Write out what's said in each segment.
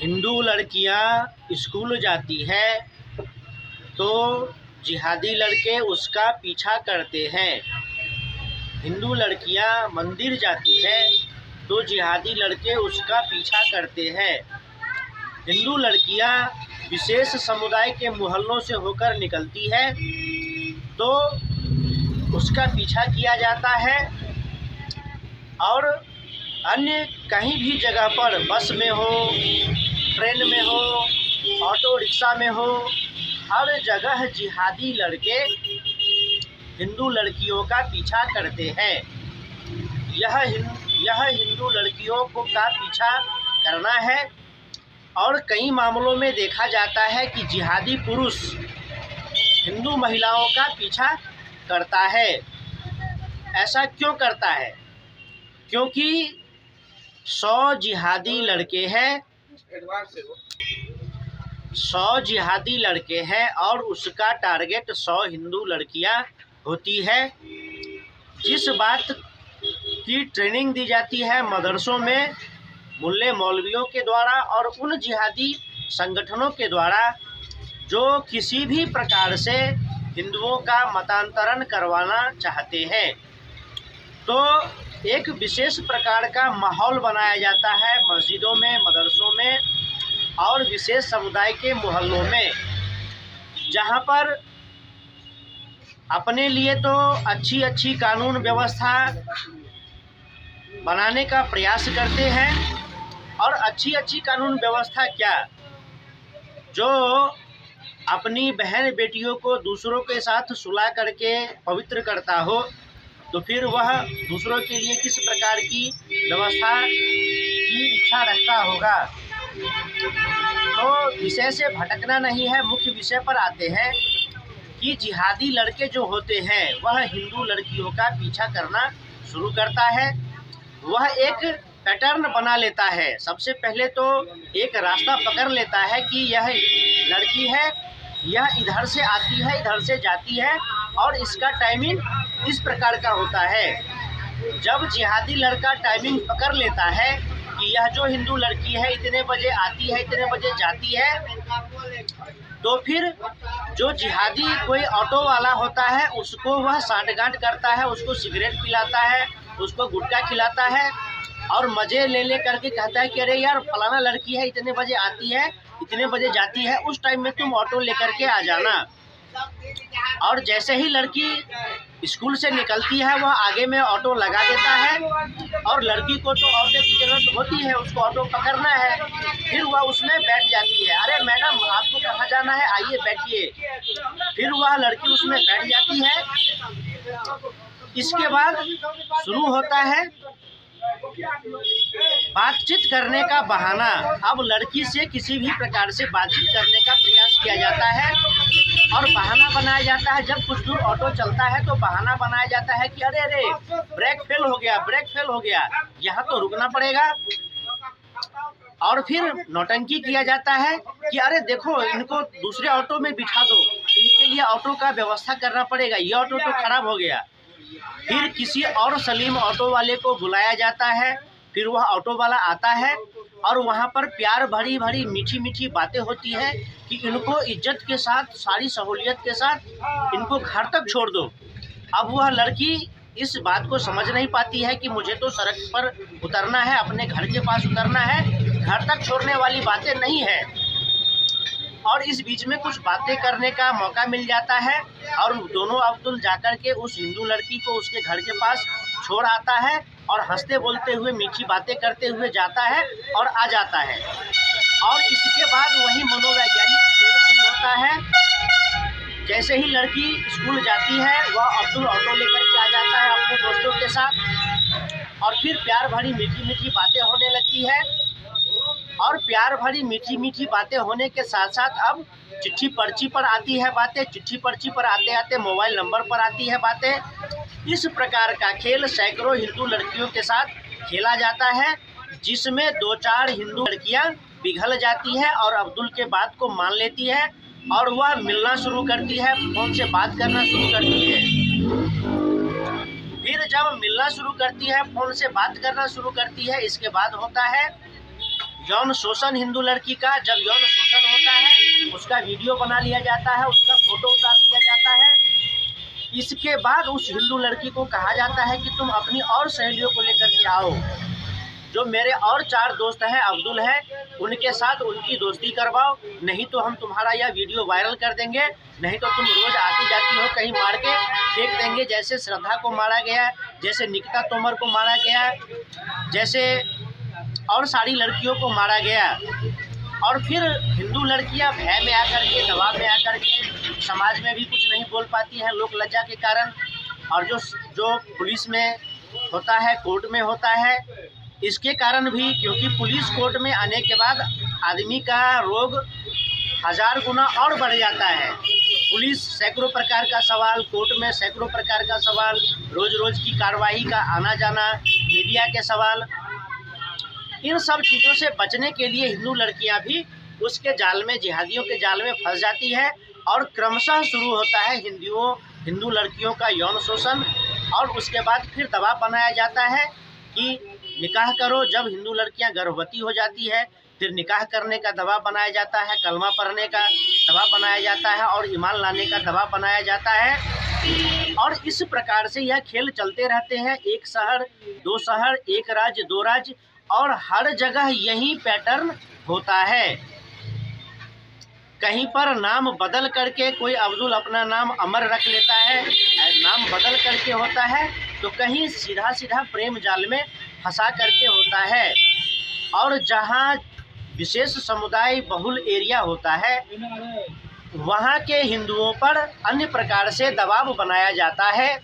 हिंदू लड़कियां स्कूल जाती है तो जिहादी लड़के उसका पीछा करते हैं। हिंदू लड़कियां मंदिर जाती है तो जिहादी लड़के उसका पीछा करते हैं। हिंदू लड़कियां विशेष समुदाय के मोहल्लों से होकर निकलती है तो उसका पीछा किया जाता है। और अन्य कहीं भी जगह पर बस में हो, ट्रेन में हो, ऑटो रिक्शा में हो, हर जगह जिहादी लड़के हिंदू लड़कियों का पीछा करते हैं। यह हिंदू लड़कियों को का पीछा करना है। और कई मामलों में देखा जाता है कि जिहादी पुरुष हिंदू महिलाओं का पीछा करता है। ऐसा क्यों करता है? क्योंकि 100 जिहादी लड़के हैं, 100 जिहादी लड़के हैं और उसका टारगेट 100 हिंदू लड़कियां होती है। जिस बात की ट्रेनिंग दी जाती है मदरसों में मुल्ले मौलवियों के द्वारा और उन जिहादी संगठनों के द्वारा जो किसी भी प्रकार से हिंदुओं का मतांतरण करवाना चाहते हैं, तो एक विशेष प्रकार का माहौल बनाया जाता है मस्जिदों में, मदरसों में और विशेष समुदाय के मोहल्लों में, जहां पर अपने लिए तो अच्छी कानून व्यवस्था बनाने का प्रयास करते हैं। और अच्छी कानून व्यवस्था क्या, जो अपनी बहन बेटियों को दूसरों के साथ सुलह करके पवित्र करता हो, तो फिर वह दूसरों के लिए किस प्रकार की व्यवस्था की इच्छा रखता होगा। तो विषय से भटकना नहीं है, मुख्य विषय पर आते हैं कि जिहादी लड़के जो होते हैं वह हिंदू लड़कियों का पीछा करना शुरू करता है। वह एक पैटर्न बना लेता है। सबसे पहले तो एक रास्ता पकड़ लेता है कि यह लड़की है, यह इधर से आती है, इधर से जाती है और इसका टाइमिंग इस प्रकार का होता है। जब जिहादी लड़का टाइमिंग पकड़ लेता है कि यह जो हिंदू लड़की है इतने बजे आती है, इतने बजे जाती है, तो फिर जो जिहादी कोई ऑटो वाला होता है उसको वह सांठगांठ करता है, उसको सिगरेट पिलाता है, उसको गुटखा खिलाता है और मज़े ले करके कहता है कि अरे यार फलाना लड़की है, इतने बजे आती है, इतने बजे जाती है, उस टाइम में तुम ऑटो लेकर के आ जाना। और जैसे ही लड़की स्कूल से निकलती है वह आगे में ऑटो लगा देता है और लड़की को तो ऑटो की ज़रूरत होती है, उसको ऑटो पकड़ना है, फिर वह उसमें बैठ जाती है। अरे मैडम आपको कहाँ जाना है, आइए बैठिए। फिर वह लड़की उसमें बैठ जाती है। इसके बाद शुरू होता है बातचीत करने का बहाना। अब लड़की से किसी भी प्रकार से बातचीत करने का प्रयास किया जाता है और बहाना बनाया जाता है। जब कुछ दूर ऑटो चलता है तो बहाना बनाया जाता है कि अरे ब्रेक फेल हो गया, ब्रेक फेल हो गया, यहाँ तो रुकना पड़ेगा। और फिर नौटंकी किया जाता है कि अरे देखो इनको दूसरे ऑटो में बिठा दो, इनके लिए ऑटो का व्यवस्था करना पड़ेगा, ये ऑटो तो खराब हो गया। फिर किसी और सलीम ऑटो वाले को बुलाया जाता है, फिर वह ऑटो वाला आता है और वहाँ पर प्यार भरी मीठी बातें होती है कि इनको इज्जत के साथ, सारी सहूलियत के साथ इनको घर तक छोड़ दो। अब वह लड़की इस बात को समझ नहीं पाती है कि मुझे तो सड़क पर उतरना है, अपने घर के पास उतरना है, घर तक छोड़ने वाली बातें नहीं है। और इस बीच में कुछ बातें करने का मौका मिल जाता है और दोनों अब्दुल जाकर के उस हिंदू लड़की को उसके घर के पास छोड़ आता है और हंसते बोलते हुए मीठी बातें करते हुए जाता है और आ जाता है। और इसके बाद वही मनोवैज्ञानिक खेल शुरू होता है। जैसे ही लड़की स्कूल जाती है वह अब्दुल ऑटो लेकर के आ जाता है अपने दोस्तों के साथ और फिर प्यार भरी मीठी बातें होने लगती है। और प्यार भरी मीठी बातें होने के साथ साथ अब चिट्ठी पर्ची पर आती है बातें, चिट्ठी पर्ची पर आते आते मोबाइल नंबर पर आती है बातें। इस प्रकार का खेल सैकड़ों हिंदू लड़कियों के साथ खेला जाता है, जिसमें 2-4 हिंदू लड़कियां पिघल जाती है और अब्दुल के बात को मान लेती है और वह मिलना शुरू करती है, फ़ोन से बात करना शुरू करती है। फिर जब मिलना शुरू करती है, फ़ोन से बात करना शुरू करती है, इसके बाद होता है यौन शोषण हिंदू लड़की का, जब यौन शोषण होता है उसका वीडियो बना लिया जाता है, उसका फोटो उतार लिया जाता है। इसके बाद उस हिंदू लड़की को कहा जाता है कि तुम अपनी और सहेलियों को लेकर के आओ, जो मेरे और 4 दोस्त हैं, अब्दुल है, उनके साथ उनकी दोस्ती करवाओ, नहीं तो हम तुम्हारा यह वीडियो वायरल कर देंगे, नहीं तो तुम रोज़ आती जाती हो कहीं मार के फेंक देंगे, जैसे श्रद्धा को मारा गया, जैसे निकिता तोमर को मारा गया, जैसे और सारी लड़कियों को मारा गया। और फिर हिंदू लड़कियां भय में आकर के, दबाव में आकर के समाज में भी कुछ नहीं बोल पाती हैं लोक लज्जा के कारण, और जो पुलिस में होता है, कोर्ट में होता है, इसके कारण भी, क्योंकि पुलिस कोर्ट में आने के बाद आदमी का रोग 1000 गुना और बढ़ जाता है। पुलिस सैकड़ों प्रकार का सवाल, कोर्ट में सैकड़ों प्रकार का सवाल, रोज़ रोज़ की कार्रवाई का आना जाना, मीडिया के सवाल, इन सब चीज़ों से बचने के लिए हिंदू लड़कियां भी उसके जाल में, जिहादियों के जाल में फंस जाती है, और क्रमशः शुरू होता है हिंदू लड़कियों का यौन शोषण। और उसके बाद फिर दबाव बनाया जाता है कि निकाह करो। जब हिंदू लड़कियां गर्भवती हो जाती है फिर निकाह करने का दबाव बनाया जाता है, कलमा पढ़ने का दबाव बनाया जाता है और ईमान लाने का दबाव बनाया जाता है। और इस प्रकार से यह खेल चलते रहते हैं। एक शहर, 2 शहर, एक राज्य, 2 राज्य, और हर जगह यही पैटर्न होता है। कहीं पर नाम बदल करके कोई अब्दुल अपना नाम अमर रख लेता है, नाम बदल करके होता है, तो कहीं सीधा सीधा प्रेम जाल में फंसा करके होता है। और जहां विशेष समुदाय बहुल एरिया होता है वहां के हिंदुओं पर अन्य प्रकार से दबाव बनाया जाता है।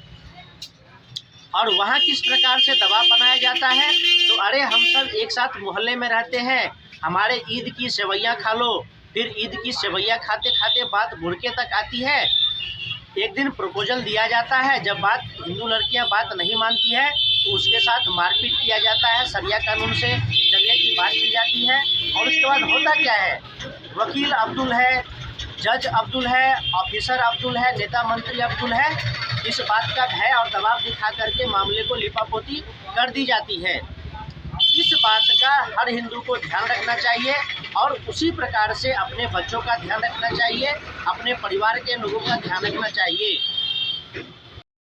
और वहाँ किस प्रकार से दबाव बनाया जाता है, तो अरे हम सब एक साथ मोहल्ले में रहते हैं, हमारे ईद की सेवैयाँ खा लो। फिर ईद की सेवैयाँ खाते खाते बात बुड़के तक आती है। एक दिन प्रपोजल दिया जाता है, जब हिंदू लड़कियां बात नहीं मानती है तो उसके साथ मारपीट किया जाता है, शरिया कानून से जगह की बात की जाती है। और उसके बाद होता क्या है, वकील अब्दुल है, जज अब्दुल है, ऑफिसर अब्दुल है, नेता मंत्री अब्दुल है, इस बात का भय और दबाव दिखा करके मामले को लिपापोती कर दी जाती है। इस बात का हर हिंदू को ध्यान रखना चाहिए, और उसी प्रकार से अपने बच्चों का ध्यान रखना चाहिए, अपने परिवार के लोगों का ध्यान रखना चाहिए।